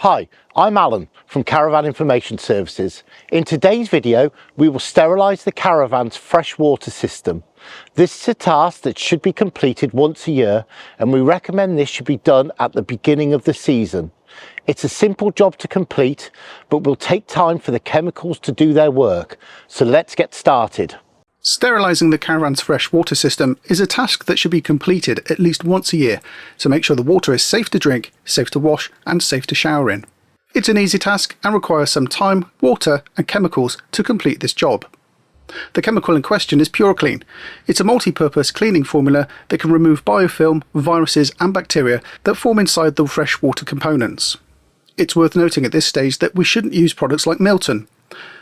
Hi, I'm Alan from Caravan Information Services. In today's video, we will sterilise the caravan's freshwater system. This is a task that should be completed once a year, and we recommend this should be done at the beginning of the season. It's a simple job to complete, but will take time for the chemicals to do their work. So let's get started. Sterilising the caravan's freshwater system is a task that should be completed at least once a year to make sure the water is safe to drink, safe to wash and safe to shower in. It's an easy task and requires some time, water and chemicals to complete this job. The chemical in question is Puriclean. It's a multi-purpose cleaning formula that can remove biofilm, viruses and bacteria that form inside the freshwater components. It's worth noting at this stage that we shouldn't use products like Milton.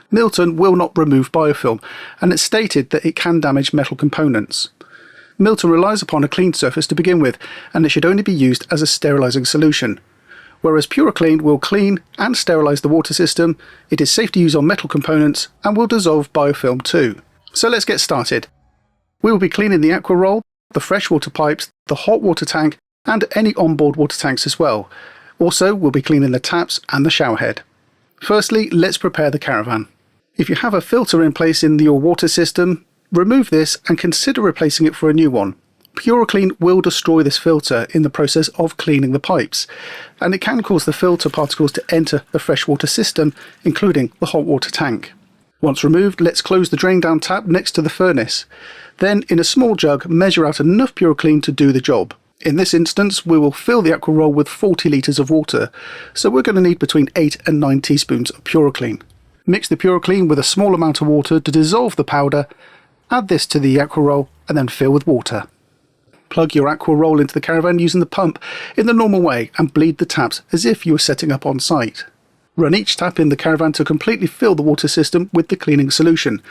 Milton will not remove biofilm, and it's stated that it can damage metal components. Milton relies upon a clean surface to begin with, and it should only be used as a sterilising solution. Whereas Puriclean will clean and sterilise the water system, it is safe to use on metal components and will dissolve biofilm too. So let's get started. We will be cleaning the aqua roll, the freshwater pipes, the hot water tank and any onboard water tanks as well. Also, we'll be cleaning the taps and the shower head. Firstly, let's prepare the caravan. If you have a filter in place in your water system, remove this and consider replacing it for a new one. Puriclean will destroy this filter in the process of cleaning the pipes, and it can cause the filter particles to enter the freshwater system, including the hot water tank. Once removed, let's close the drain down tap next to the furnace. Then, in a small jug, measure out enough Puriclean to do the job. In this instance, we will fill the aqua roll with 40 litres of water, so we're going to need between 8 and 9 teaspoons of Puriclean. Mix the Puriclean with a small amount of water to dissolve the powder, add this to the aqua roll and then fill with water. Plug your aqua roll into the caravan using the pump in the normal way and bleed the taps as if you were setting up on site. Run each tap in the caravan to completely fill the water system with the cleaning solution,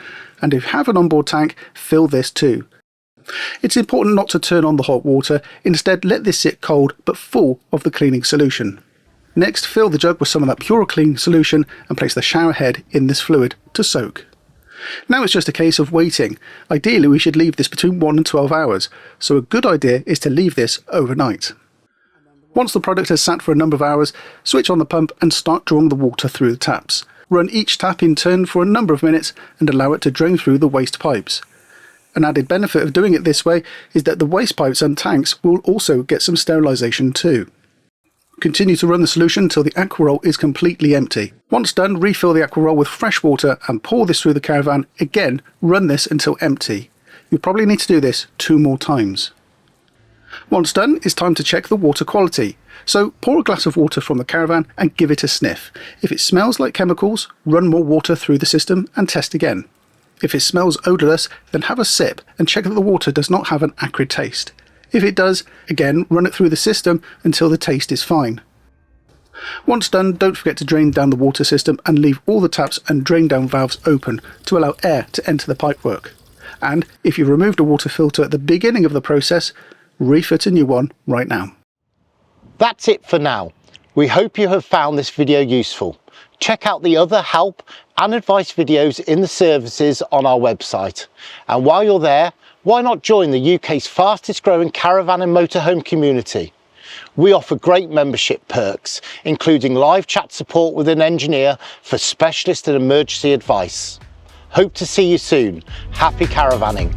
and if you have an onboard tank, fill this too. It's important not to turn on the hot water, instead let this sit cold but full of the cleaning solution. Next, fill the jug with some of that Puriclean solution and place the shower head in this fluid to soak. Now it's just a case of waiting. Ideally we should leave this between 1 and 12 hours, so a good idea is to leave this overnight. Once the product has sat for a number of hours, switch on the pump and start drawing the water through the taps. Run each tap in turn for a number of minutes and allow it to drain through the waste pipes. An added benefit of doing it this way is that the waste pipes and tanks will also get some sterilisation too. Continue to run the solution until the aqua roll is completely empty. Once done, refill the aqua roll with fresh water and pour this through the caravan. Again, run this until empty. You'll probably need to do this 2 more times. Once done, it's time to check the water quality. So pour a glass of water from the caravan and give it a sniff. If it smells like chemicals, run more water through the system and test again. If it smells odourless, then have a sip and check that the water does not have an acrid taste. If it does, again run it through the system until the taste is fine. Once done, don't forget to drain down the water system and leave all the taps and drain down valves open to allow air to enter the pipework. And if you removed a water filter at the beginning of the process, refit a new one right now. That's it for now. We hope you have found this video useful. Check out the other help and advice videos in the services on our website. And while you're there, why not join the UK's fastest growing caravan and motorhome community? We offer great membership perks, including live chat support with an engineer for specialist and emergency advice. Hope to see you soon. Happy caravanning.